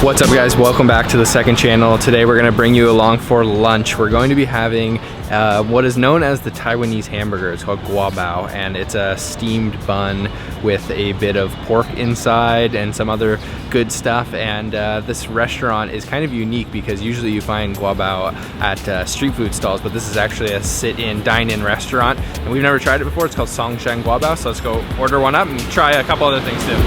What's up guys, welcome back to the second channel. Today we're going to bring you along for lunch. We're going to be having what is known as the Taiwanese Hamburger. It's called Gua Bao, and it's a steamed bun with a bit of pork inside and some other good stuff. And this restaurant is kind of unique because usually you find Gua Bao at street food stalls, but this is actually a sit-in, dine-in restaurant. And we've never tried it before. It's called Songshan Gua Bao, so let's go order one up and try a couple other things too.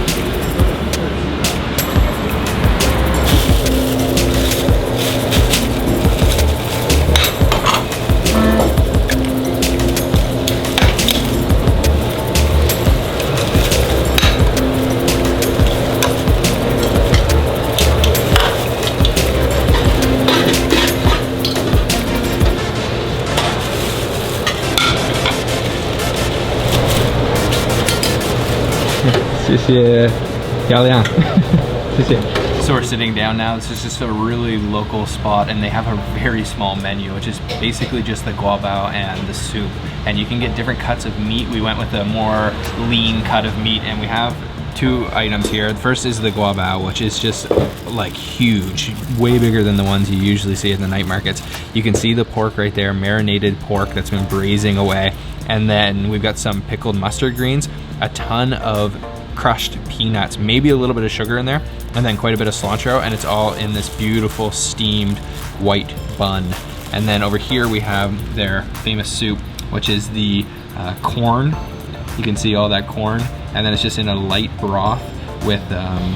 谢谢，漂亮，谢谢。So we're sitting down now. This is just a really local spot, and they have a very small menu, which is basically just the Gua Bao and the soup. And you can get different cuts of meat. We went with a more lean cut of meat, and we have two items here. The first is the Gua Bao, which is just like huge, way bigger than the ones you usually see in the night markets. You can see the pork right there, marinated pork that's been braising away. And then we've got some pickled mustard greens, a ton of crushed peanuts, maybe a little bit of sugar in there, and then quite a bit of cilantro, and it's all in this beautiful steamed white bun. And then over here we have their famous soup, which is the corn. You can see all that corn, and then it's just in a light broth with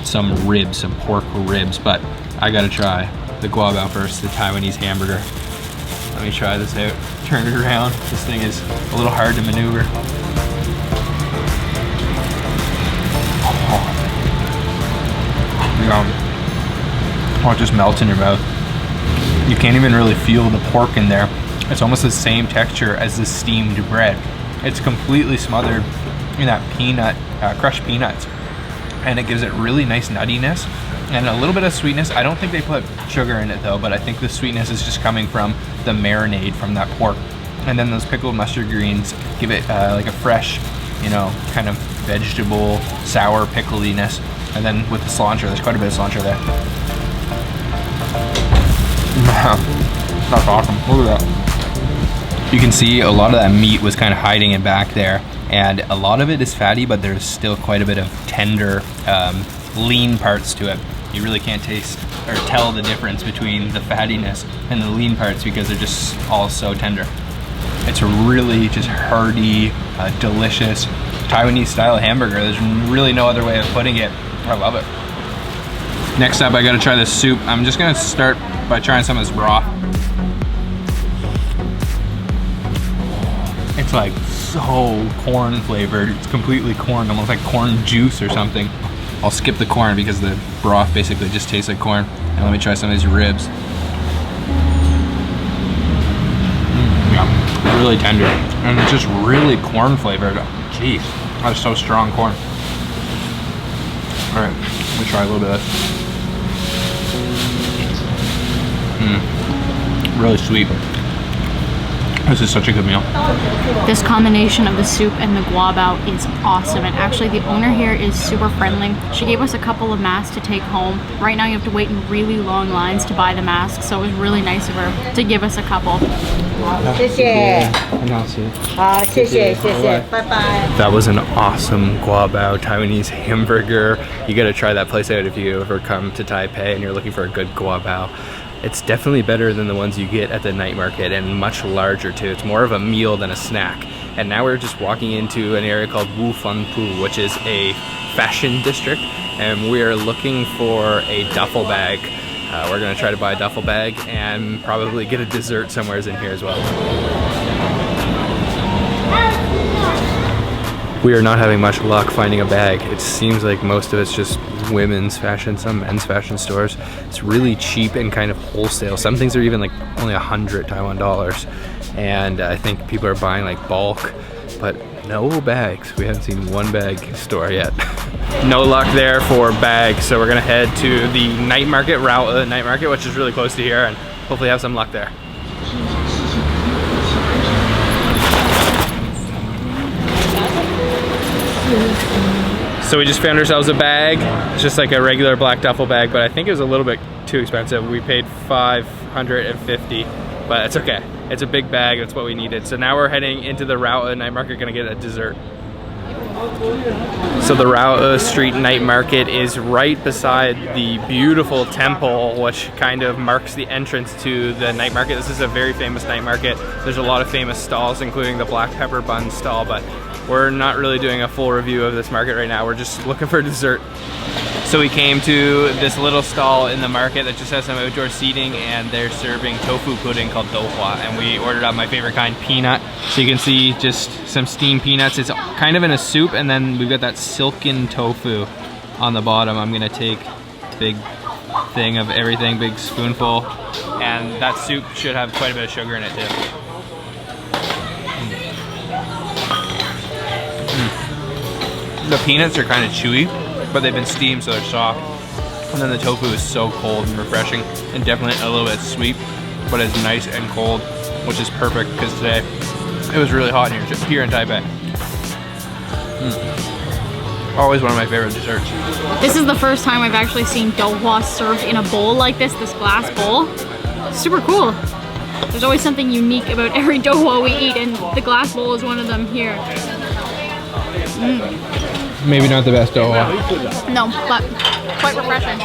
some ribs, some pork ribs. But I gotta try the Gua Bao first, the Taiwanese hamburger. Let me try this out. Turn it around. This thing is a little hard to maneuver. Oh, it just melts in your mouth. You can't even really feel the pork in there. It's almost the same texture as the steamed bread. It's completely smothered in that peanut, crushed peanuts. And it gives it really nice nuttiness and a little bit of sweetness. I don't think they put sugar in it though, but I think the sweetness is just coming from the marinade from that pork. And then those pickled mustard greens give it like a fresh, you know, kind of vegetable, sour pickliness. And then with the cilantro, there's quite a bit of cilantro there. That's awesome, look at that. You can see a lot of that meat was kind of hiding it back there. And a lot of it is fatty, but there's still quite a bit of tender, lean parts to it. You really can't taste or tell the difference between the fattiness and the lean parts because they're just all so tender. It's a really just hearty, delicious Taiwanese style hamburger. There's really no other way of putting it. I love it. Next up, I gotta try this soup. I'm just gonna start by trying some of this broth. It's like so corn flavored. It's completely corn, almost like corn juice or something. I'll skip the corn because the broth basically just tastes like corn. And let me try some of these ribs. Yeah, really tender. And it's just really corn flavored. Jeez, that's so strong corn. All right, let me try a little bit of this. Really sweet. This is such a good meal. This combination of the soup and the Gua Bao is awesome, and actually the owner here is super friendly. She gave us a couple of masks to take home. Right now you have to wait in really long lines to buy the masks, so it was really nice of her to give us a couple. That was an awesome Gua Bao Taiwanese hamburger. You gotta try that place out if you ever come to Taipei and you're looking for a good Gua Bao. It's definitely better than the ones you get at the night market and much larger too. It's more of a meal than a snack. And now we're just walking into an area called Wufenpu, which is a fashion district, and we're looking for a duffel bag. We're gonna try to buy a duffel bag and probably get a dessert somewhere in here as well. We are not having much luck finding a bag. It seems like most of it's just women's fashion, some men's fashion stores. It's really cheap and kind of wholesale. Some things are even like only 100 Taiwan dollars. And I think people are buying like bulk, but no bags. We haven't seen one bag store yet. No luck there for bags, so we're gonna head to the night market, Raohe Night Market, which is really close to here, and hopefully have some luck there. So we just found ourselves a bag. It's just like a regular black duffel bag, but I think it was a little bit too expensive. We paid $550, but it's okay. It's a big bag, that's what we needed. So now we're heading into the Raohe Night Market, gonna get a dessert. So the Raohe Street Night Market is right beside the beautiful temple, which kind of marks the entrance to the night market. This is a very famous night market. There's a lot of famous stalls, including the black pepper bun stall, but we're not really doing a full review of this market right now. We're just looking for dessert. So we came to this little stall in the market that just has some outdoor seating, and they're serving tofu pudding called Dou Hua, and we ordered out my favorite kind, peanut. So you can see just some steamed peanuts. It's kind of in a soup, and then we've got that silken tofu on the bottom. I'm gonna take a big thing of everything, big spoonful, and that soup should have quite a bit of sugar in it too. The peanuts are kind of chewy, but they've been steamed so they're soft. And then the tofu is so cold and refreshing, and definitely a little bit sweet, but it's nice and cold, which is perfect because today it was really hot here in Taipei. Always one of my favorite desserts. This is the first time I've actually seen Dou Hua served in a bowl like this glass bowl. Super cool. There's always something unique about every Dou Hua we eat, and the glass bowl is one of them here. Maybe not the best Dou Hua. No, but quite refreshing.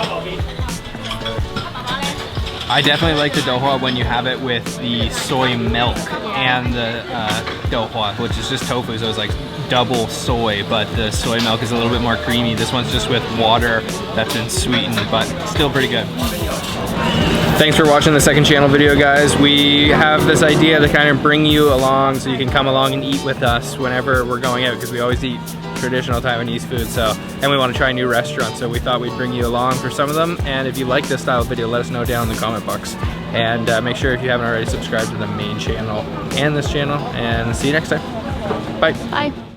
I definitely like the Dou Hua when you have it with the soy milk and the Dou Hua, which is just tofu, so it's like double soy, but the soy milk is a little bit more creamy. This one's just with water that's been sweetened, but still pretty good. Thanks for watching the second channel video, guys. We have this idea to kind of bring you along so you can come along and eat with us whenever we're going out, because we always eat traditional Taiwanese food, and we want to try new restaurants, so we thought we'd bring you along for some of them. And if you like this style of video, let us know down in the comment box, and make sure if you haven't already subscribed to the main channel and this channel, and see you next time. Bye. Bye.